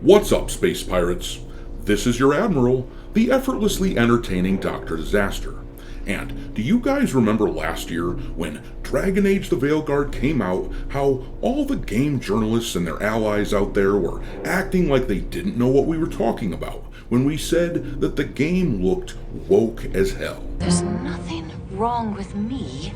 What's up, space pirates? This is your Admiral, the effortlessly entertaining Dr. Disaster. And do you guys remember last year when Dragon Age the Veilguard came out, how all the game journalists and their allies out there were acting like they didn't know what we were talking about when we said that the game looked woke as hell? There's nothing wrong with me.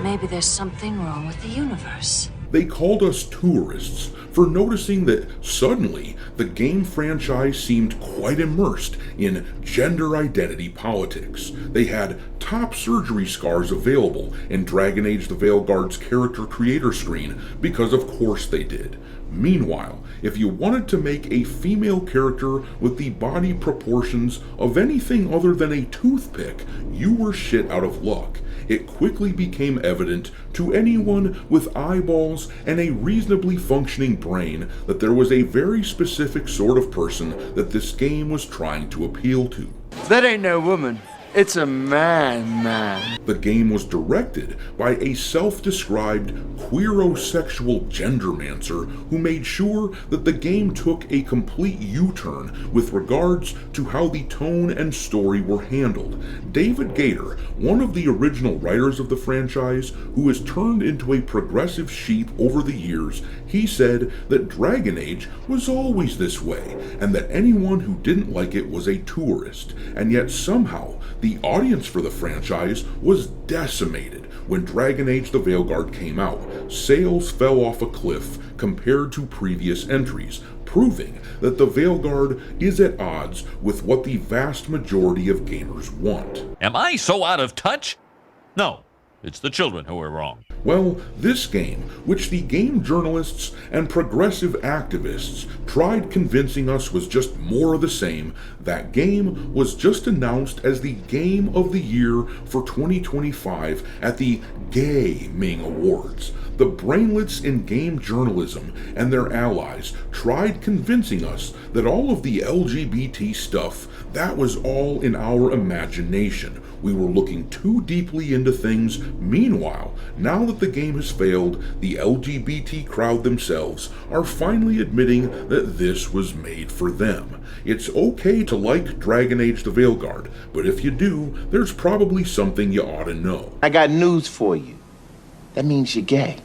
Maybe there's something wrong with the universe. They called us tourists for noticing that suddenly the game franchise seemed quite immersed in gender identity politics. They had top surgery scars available in Dragon Age the Veilguard's character creator screen because of course they did. Meanwhile, if you wanted to make a female character with the body proportions of anything other than a toothpick, you were shit out of luck. It quickly became evident to anyone with eyeballs and a reasonably functioning brain that there was a very specific sort of person that this game was trying to appeal to. That ain't no woman. It's a man. The game was directed by a self-described queerosexual gendermancer who made sure that the game took a complete U-turn with regards to how the tone and story were handled. David Gator, one of the original writers of the franchise, who has turned into a progressive sheep over the years, he said that Dragon Age was always this way, and that anyone who didn't like it was a tourist, and yet somehow the audience for the franchise was decimated when Dragon Age the Veilguard came out. Sales fell off a cliff compared to previous entries, proving that the Veilguard is at odds with what the vast majority of gamers want. Am I so out of touch? No, it's the children who are wrong. Well, this game, which the game journalists and progressive activists tried convincing us was just more of the same, that game was just announced as the Game of the Year for 2025 at the Gayming Awards. The brainlets in game journalism and their allies tried convincing us that all of the LGBT stuff, that was all in our imagination. We were looking too deeply into things. Meanwhile, now that the game has failed, the LGBT crowd themselves are finally admitting that this was made for them. It's okay to like Dragon Age the Veilguard, but if you do, there's probably something you ought to know. I got news for you. That means you're gay.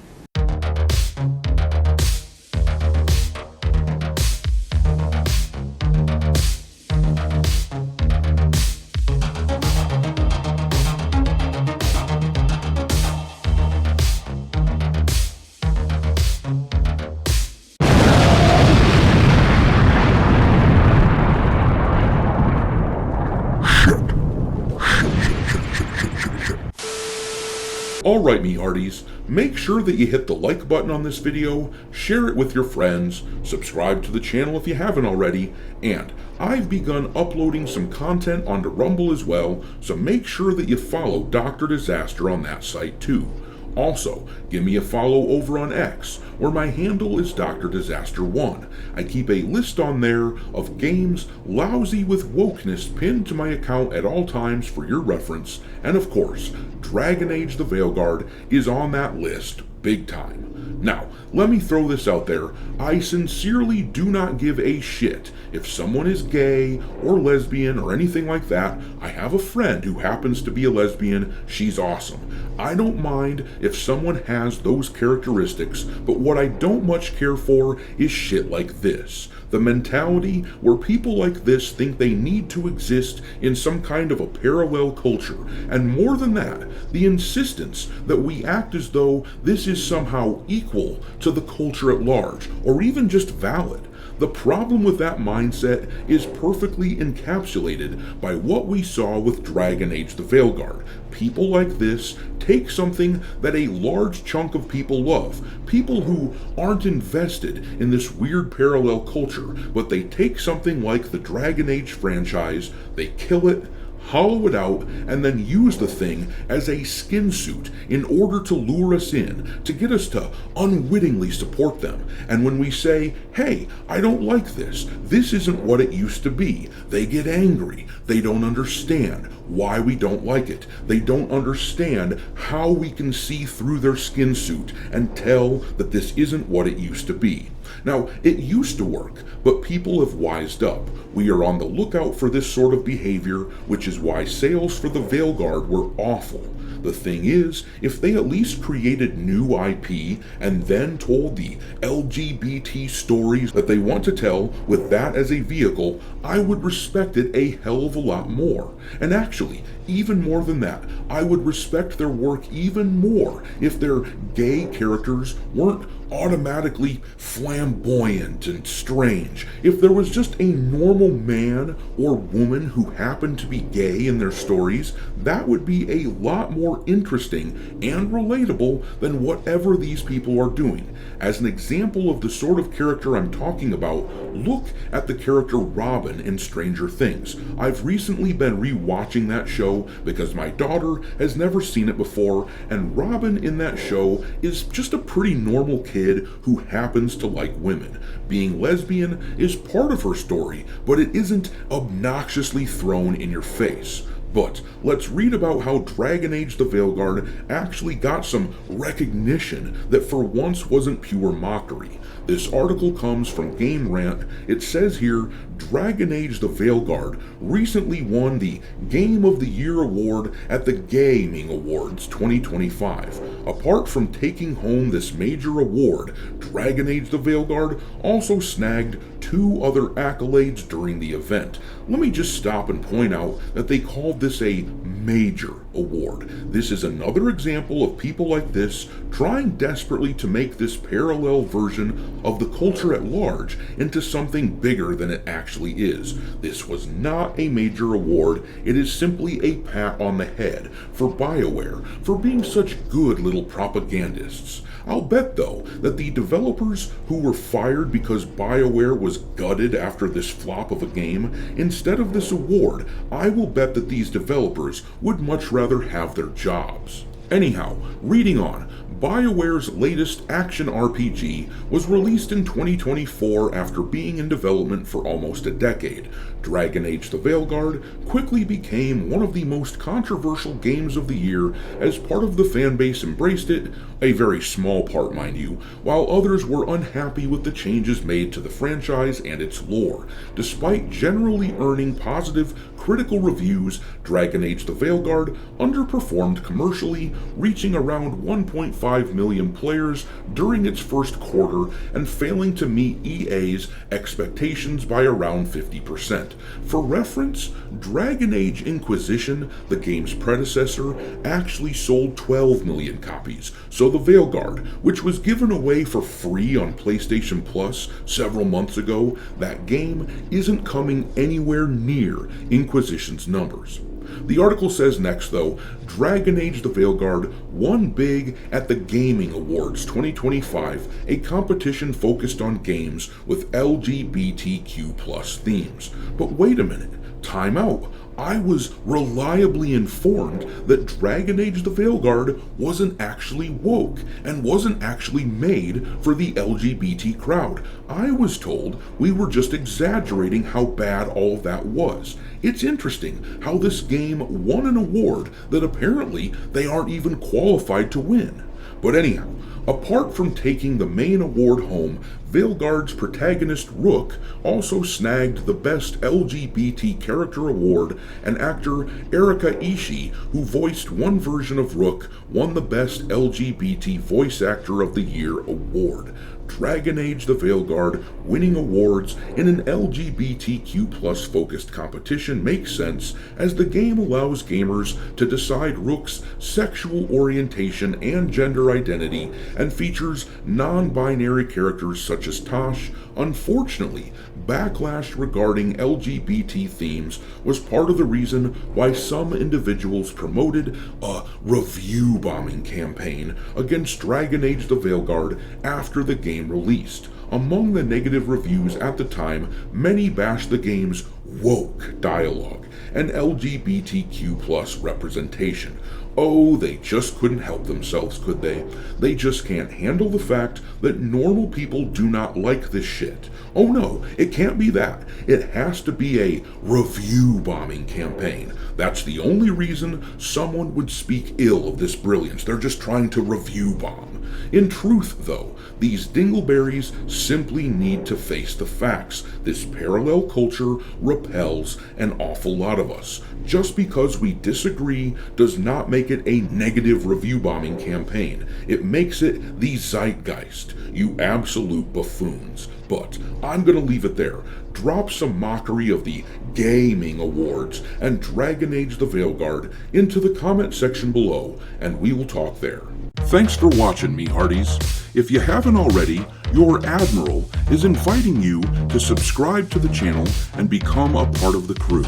Alright, me hearties, make sure that you hit the like button on this video, share it with your friends, subscribe to the channel if you haven't already, and I've begun uploading some content onto Rumble as well, so make sure that you follow Dr. Disaster on that site too. Also, give me a follow over on X, where my handle is Dr. Disaster 1. I keep a list on there of games lousy with wokeness pinned to my account at all times for your reference, and of course, Dragon Age the Veilguard is on that list big time. Now, let me throw this out there. I sincerely do not give a shit if someone is gay or lesbian or anything like that. I have a friend who happens to be a lesbian. She's awesome. I don't mind if someone has those characteristics, but what I don't much care for is shit like this. The mentality where people like this think they need to exist in some kind of a parallel culture, and more than that, the insistence that we act as though this is somehow equal to the culture at large, or even just valid. The problem with that mindset is perfectly encapsulated by what we saw with Dragon Age the Veilguard. People like this take something that a large chunk of people love, people who aren't invested in this weird parallel culture, but they take something like the Dragon Age franchise, they kill it, hollow it out, and then use the thing as a skin suit in order to lure us in, to get us to unwittingly support them. And when we say, hey, I don't like this isn't what it used to be, they get angry. They don't understand why we don't like it. They don't understand how we can see through their skin suit and tell that this isn't what it used to be. Now, it used to work, but people have wised up. We are on the lookout for this sort of behavior, which is why sales for the Veilguard were awful. The thing is, if they at least created new IP and then told the LGBT stories that they want to tell with that as a vehicle, I would respect it a hell of a lot more. And actually, even more than that, I would respect their work even more if their gay characters weren't automatically flamboyant and strange. If there was just a normal man or woman who happened to be gay in their stories, that would be a lot more interesting and relatable than whatever these people are doing. As an example of the sort of character I'm talking about, look at the character Robin in Stranger Things. I've recently been rewatching that show because my daughter has never seen it before, and Robin in that show is just a pretty normal kid who happens to like women. Being lesbian is part of her story, but it isn't obnoxiously thrown in your face. But let's read about how Dragon Age the Veilguard actually got some recognition that for once wasn't pure mockery. This article comes from Game Rant. It says here, Dragon Age the Veilguard recently won the Game of the Year award at the Gayming Awards 2025. Apart from taking home this major award, Dragon Age the Veilguard also snagged 2 other accolades during the event. Let me just stop and point out that they called this a major award. This is another example of people like this trying desperately to make this parallel version of the culture at large into something bigger than it actually is. This was not a major award. It is simply a pat on the head for BioWare for being such good little propagandists. I'll bet, though, that the developers who were fired because BioWare was gutted after this flop of a game, instead of this award, I will bet that these developers would much rather have their jobs. Anyhow, reading on, BioWare's latest action RPG was released in 2024 after being in development for almost a decade. Dragon Age the Veilguard quickly became one of the most controversial games of the year as part of the fanbase embraced it, a very small part mind you, while others were unhappy with the changes made to the franchise and its lore. Despite generally earning positive critical reviews, Dragon Age the Veilguard underperformed commercially, reaching around 1.5 million players during its first quarter and failing to meet EA's expectations by around 50%. For reference, Dragon Age Inquisition, the game's predecessor, actually sold 12 million copies, so the Veilguard, which was given away for free on PlayStation Plus several months ago, that game isn't coming anywhere near Inquisition's numbers. The article says next, though, Dragon Age the Veilguard won big at the Gayming Awards 2025, a competition focused on games with LGBTQ+ themes. But wait a minute, time out. I was reliably informed that Dragon Age the Veilguard wasn't actually woke and wasn't actually made for the LGBT crowd. I was told we were just exaggerating how bad all of that was. It's interesting how this game won an award that apparently they aren't even qualified to win. But anyhow, apart from taking the main award home, Veilguard's protagonist Rook also snagged the Best LGBT Character Award, and actor Erika Ishii, who voiced one version of Rook, won the Best LGBT Voice Actor of the Year award. Dragon Age the Veilguard winning awards in an LGBTQ+ focused competition makes sense, as the game allows gamers to decide Rook's sexual orientation and gender identity, and features non-binary characters such such as Tosh, unfortunately, backlash regarding LGBT themes was part of the reason why some individuals promoted a review bombing campaign against Dragon Age the Veilguard after the game released. Among the negative reviews at the time, many bashed the game's woke dialogue and LGBTQ+ representation. Oh, they just couldn't help themselves, could they? They just can't handle the fact that normal people do not like this shit. Oh no, it can't be that. It has to be a review bombing campaign. That's the only reason someone would speak ill of this brilliance. They're just trying to review bomb. In truth, though, these dingleberries simply need to face the facts. This parallel culture repels an awful lot of us. Just because we disagree does not make it a negative review bombing campaign. It makes it the zeitgeist, you absolute buffoons. But I'm gonna leave it there. Drop some mockery of the Gayming Awards and Dragon Age the Veilguard into the comment section below, and we will talk there. Thanks for watching, me hearties. If you haven't already, your Admiral is inviting you to subscribe to the channel and become a part of the crew.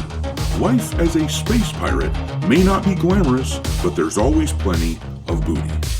Life as a space pirate may not be glamorous, but there's always plenty of booty.